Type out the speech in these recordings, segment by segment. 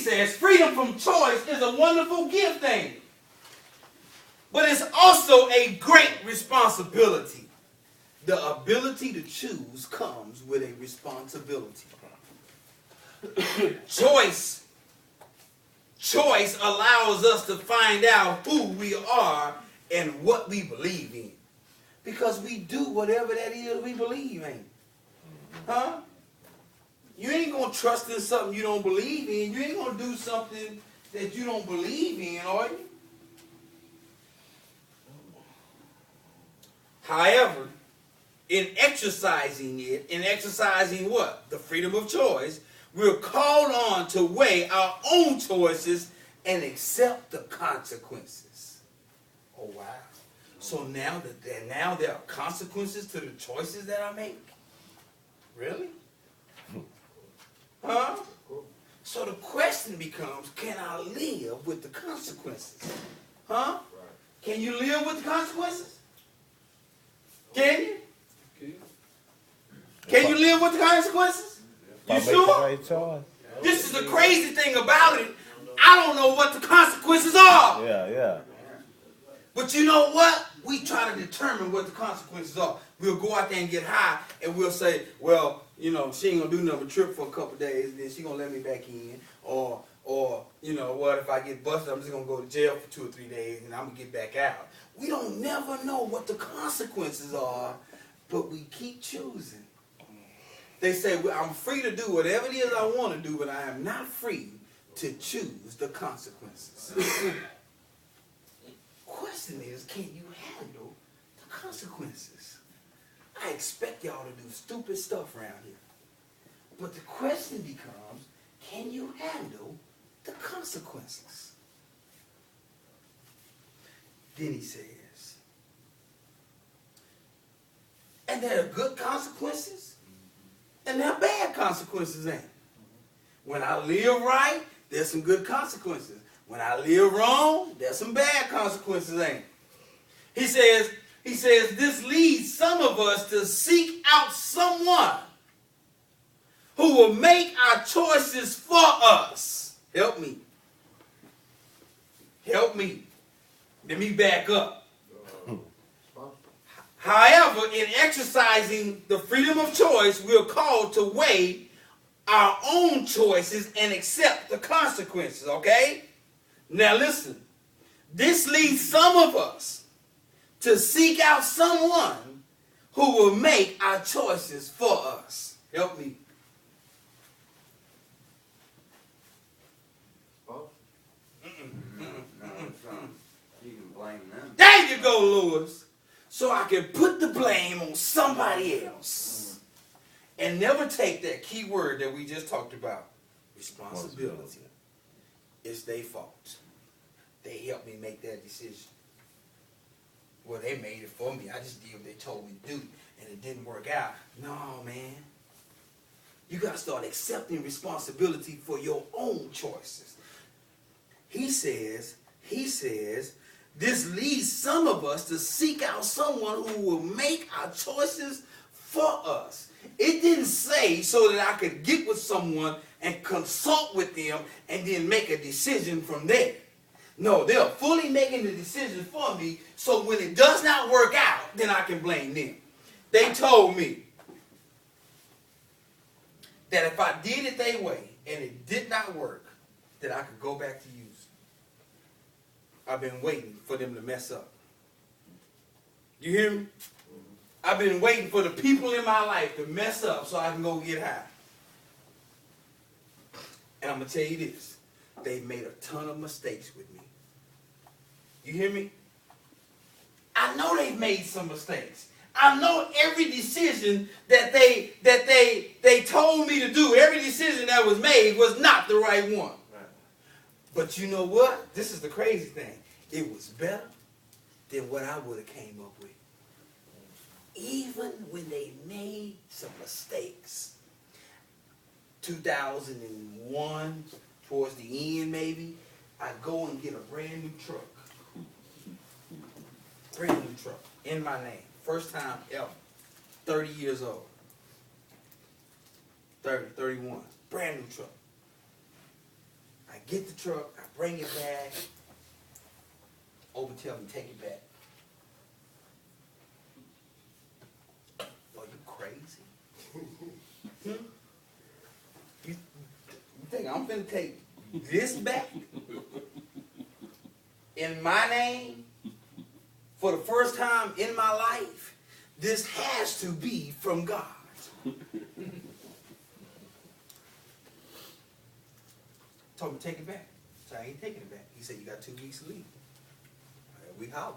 says freedom from choice is a wonderful gift thing. But it's also a great responsibility. The ability to choose comes with a responsibility. Choice allows us to find out who we are and what we believe in. Because we do whatever that is we believe in. Huh? You ain't going to trust in something you don't believe in. You ain't going to do something that you don't believe in, are you? However, in exercising what? The freedom of choice, we're called on to weigh our own choices and accept the consequences. Oh, wow. So now there are consequences to the choices that I make? Really? Huh? So the question becomes, can I live with the consequences? Huh? Can you live with the consequences? Can you? Can you live with the consequences? You sure? This is the crazy thing about it. I don't know what the consequences are. Yeah. But you know what? We try to determine what the consequences are. We'll go out there and get high, and we'll say, well, you know, she ain't going to do nothing but trip for a couple of days, and then she going to let me back in. Or, you know, what if I get busted, I'm just going to go to jail for 2 or 3 days, and I'm going to get back out. We don't never know what the consequences are, but we keep choosing. They say, well, I'm free to do whatever it is I want to do, but I am not free to choose the consequences. Question is, can you handle the consequences? I expect y'all to do stupid stuff around here. But the question becomes, can you handle the consequences? Then he says, and there are good consequences, and there are bad consequences, ain't it? When I live right, there's some good consequences. When I live wrong, there's some bad consequences, ain't it? He says, this leads some of us to seek out someone who will make our choices for us. Help me. Help me. Let me back up. However, in exercising the freedom of choice, we're called to weigh our own choices and accept the consequences, okay? Now listen, this leads some of us to seek out someone who will make our choices for us. Help me. You can blame them. There you go, Lewis. So I can put the blame on somebody else. And never take that key word that we just talked about, responsibility. It's their fault. They helped me make that decision. Well, they made it for me. I just did what they told me to do, and it didn't work out. No, man. You got to start accepting responsibility for your own choices. He says, this leads some of us to seek out someone who will make our choices for us. It didn't say so that I could get with someone and consult with them and then make a decision from there. No, they're fully making the decision for me, so when it does not work out, then I can blame them. They told me that if I did it their way and it did not work, that I could go back to using. I've been waiting for them to mess up. You hear me? I've been waiting for the people in my life to mess up so I can go get high. And I'm going to tell you this. They've made a ton of mistakes with me. You hear me? I know they've made some mistakes. I know every decision that they told me to do, every decision that was made was not the right one. But you know what? This is the crazy thing. It was better than what I would have came up with. Even when they made some mistakes. 2001, towards the end maybe, I go and get a brand new truck. Brand new truck. In my name. First time ever. 30 years old. 30, 31. Brand new truck. I get the truck, I bring it back. Over tell me, take it back. Are you crazy? You think I'm finna take this back in my name for the first time in my life? This has to be from God. Told me take it back. So I ain't taking it back. He said you got 2 weeks to leave. We holler.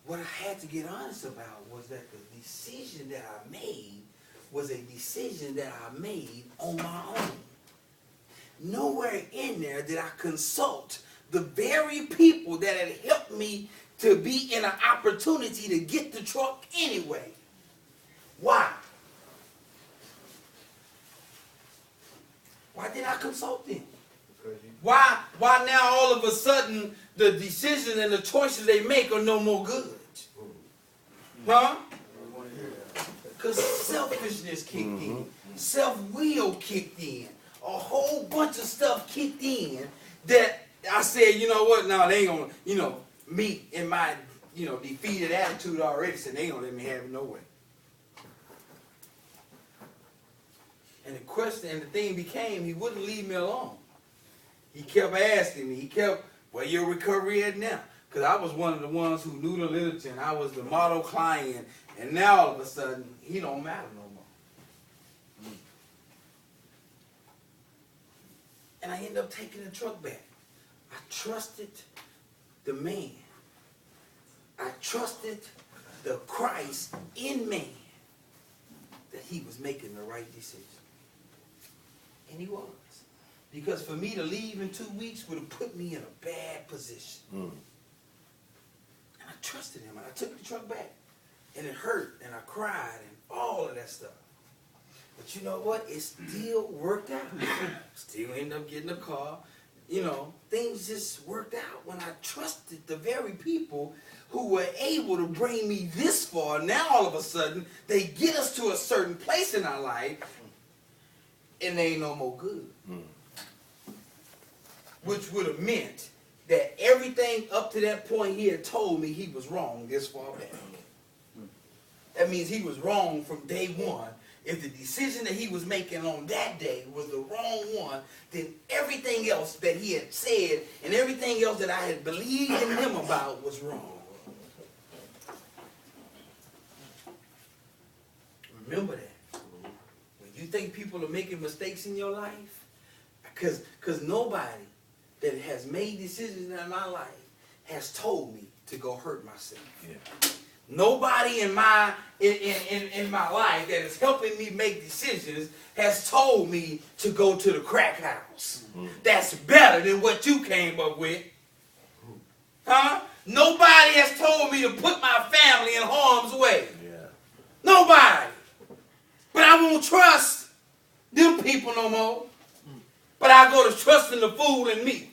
What I had to get honest about was that the decision that I made was a decision that I made on my own. Nowhere in there did I consult the very people that had helped me to be in an opportunity to get the truck anyway. Why? Why did I consult them? Why now all of a sudden the decisions and the choices they make are no more good? Huh? Because selfishness kicked in. Self-will kicked in. A whole bunch of stuff kicked in that I said, you know what, no, they ain't gonna, me in my, defeated attitude already said they ain't gonna let me have it no way. And the question and the thing became, he wouldn't leave me alone. He kept asking me, where your recovery at now? Because I was one of the ones who knew the literature and I was the model client. And now all of a sudden, he don't matter no more. And I ended up taking the truck back. I trusted the man. I trusted the Christ in man that he was making the right decision. And he was. Because for me to leave in 2 weeks would have put me in a bad position. And I trusted him, and I took the truck back. And it hurt, and I cried, and all of that stuff. But you know what? It still worked out. Still ended up getting a car. Things just worked out when I trusted the very people who were able to bring me this far. Now all of a sudden, they get us to a certain place in our life, and they ain't no more good. Which would have meant that everything up to that point he had told me he was wrong this far back. That means he was wrong from day one. If the decision that he was making on that day was the wrong one, then everything else that he had said and everything else that I had believed in him about was wrong. Remember that. When you think people are making mistakes in your life, because nobody that has made decisions in my life has told me to go hurt myself. Yeah. Nobody in my life that is helping me make decisions has told me to go to the crack house. That's better than what you came up with. Huh? Nobody has told me to put my family in harm's way. Yeah. Nobody. But I won't trust them people no more. But I go to trusting the food in me.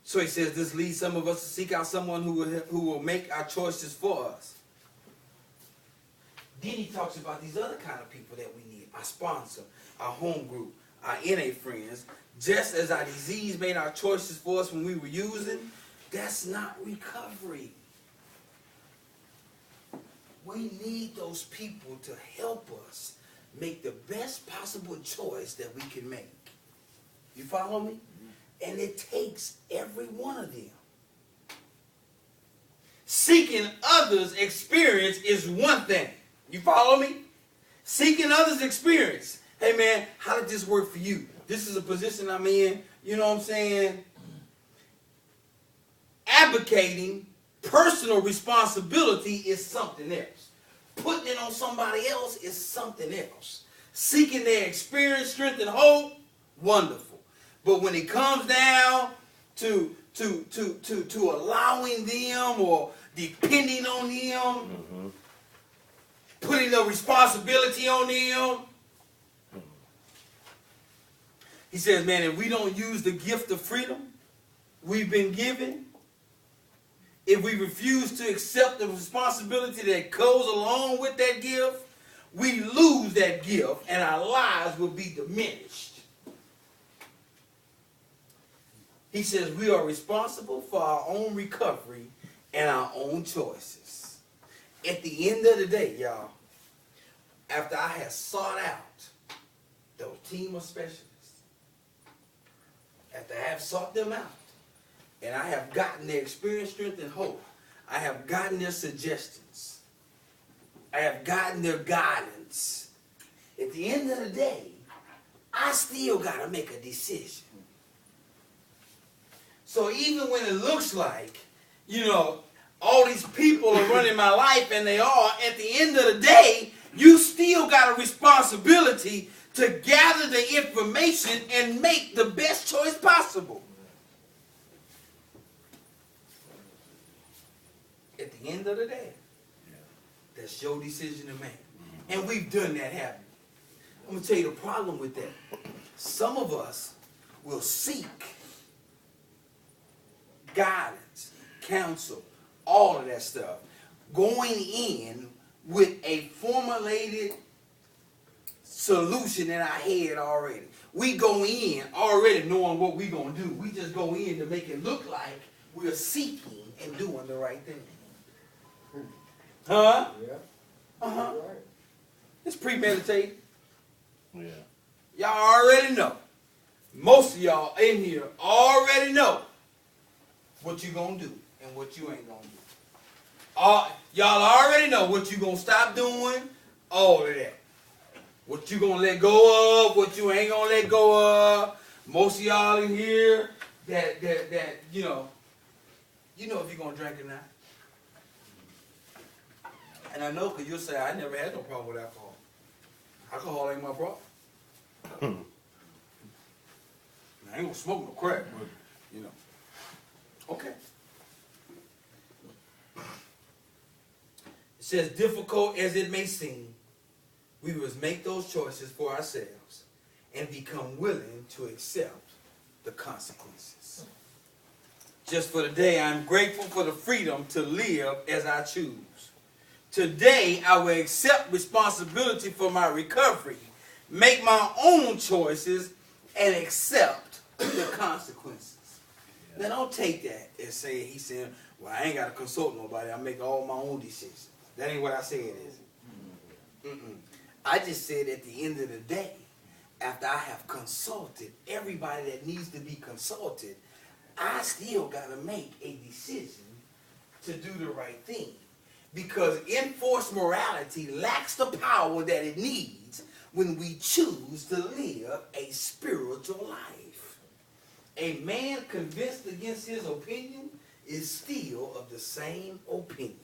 So he says this leads some of us to seek out someone who will make our choices for us. Then he talks about these other kind of people that we need. Our sponsor, our home group, our NA friends. Just as our disease made our choices for us when we were using, that's not recovery. We need those people to help us make the best possible choice that we can make. You follow me? And it takes every one of them. Seeking others' experience is one thing. You follow me? Seeking others' experience. Hey man, how did this work for you? This is a position I'm in. You know what I'm saying? Advocating personal responsibility is something else. Putting it on somebody else is something else. Seeking their experience, strength, and hope, wonderful. But when it comes down to allowing them or depending on them, putting the responsibility on them, he says, man, if we don't use the gift of freedom we've been given, if we refuse to accept the responsibility that goes along with that gift, we lose that gift and our lives will be diminished. He says we are responsible for our own recovery and our own choices. At the end of the day, y'all, after I had sought out those team of specialists, after I have sought them out, and I have gotten their experience, strength, and hope, I have gotten their suggestions, I have gotten their guidance, at the end of the day, I still got to make a decision. So even when it looks like, you know, all these people are running my life, and they are, at the end of the day, you still got a responsibility to gather the information and make the best choice possible. At the end of the day, that's your decision to make. And we've done that, haven't we? I'm going to tell you the problem with that. Some of us will seek guidance, counsel, all of that stuff, going in with a formulated solution in our head already. We go in already knowing what we're going to do. We just go in to make it look like we're seeking and doing the right thing. Huh? Yeah. Uh-huh. Right. It's premeditated. Yeah. Y'all already know. Most of y'all in here already know what you're going to do and what you ain't going to do. Y'all already know what you're going to stop doing, all of that. What you going to let go of, what you ain't going to let go of. Most of y'all in here that you know if you're going to drink or not. And I know because you'll say, I never had no problem with alcohol. Alcohol ain't my problem. I ain't going to smoke no crack, but, you know. Okay. It says, difficult as it may seem, we must make those choices for ourselves and become willing to accept the consequences. Just for today, I'm grateful for the freedom to live as I choose. Today, I will accept responsibility for my recovery, make my own choices, and accept the consequences. Now, don't take that and say, he said, well, I ain't got to consult nobody. I make all my own decisions. That ain't what I said, is it? I just said at the end of the day, after I have consulted everybody that needs to be consulted, I still got to make a decision to do the right thing. Because enforced morality lacks the power that it needs when we choose to live a spiritual life. A man convinced against his opinion is still of the same opinion.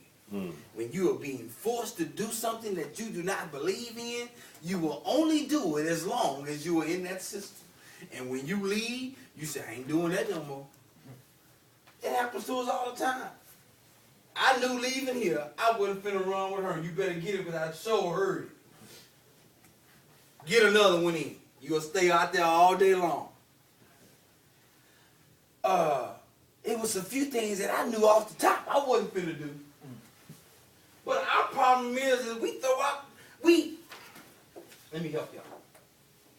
When you are being forced to do something that you do not believe in, you will only do it as long as you are in that system. And when you leave, you say, I ain't doing that no more. It happens to us all the time. I knew leaving here, I wasn't finna run with her. You better get it because I sure heard it. Get another one in. You'll stay out there all day long. It was a few things that I knew off the top I wasn't finna do. But our problem is we throw out, let me help y'all.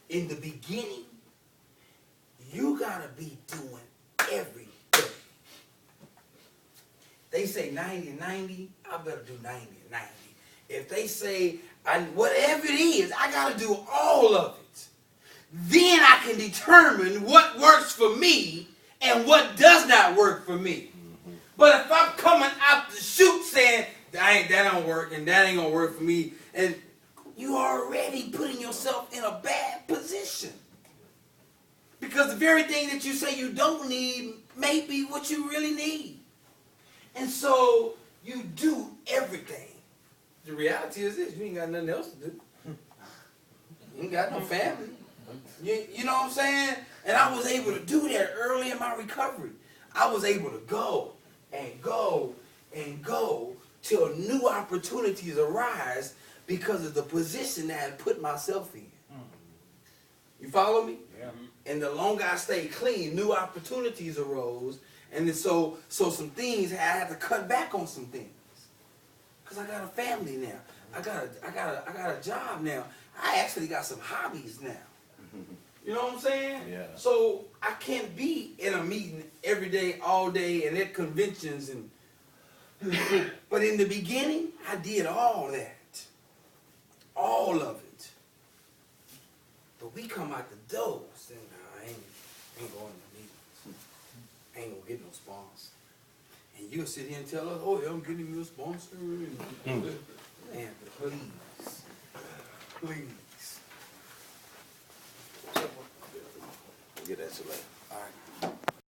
In the beginning, you gotta be doing everything. They say 90-90, I better do 90-90. If they say, whatever it is, I gotta do all of it. Then I can determine what works for me and what does not work for me. But if I'm coming out the chute saying, that don't work and that ain't gonna work for me, and you already putting yourself in a bad position. Because the very thing that you say you don't need may be what you really need. And so you do everything. The reality is this, you ain't got nothing else to do. You ain't got no family. You know what I'm saying? And I was able to do that early in my recovery. I was able to go and go and go till new opportunities arise because of the position that I had put myself in. You follow me? Yeah. And the longer I stayed clean, new opportunities arose. And then so some things I had to cut back on some things. Cause I got a family now. I got a job now. I actually got some hobbies now. You know what I'm saying? Yeah. So I can't be in a meeting every day, all day, and at conventions and. But in the beginning, I did all that, all of it. But we come out the door saying, "Nah, I ain't going to meetings. I ain't gonna get no sponsor." And you'll sit here and tell us, "Oh, yeah, I'm getting you a sponsor." And, man, please. Get that select. All right.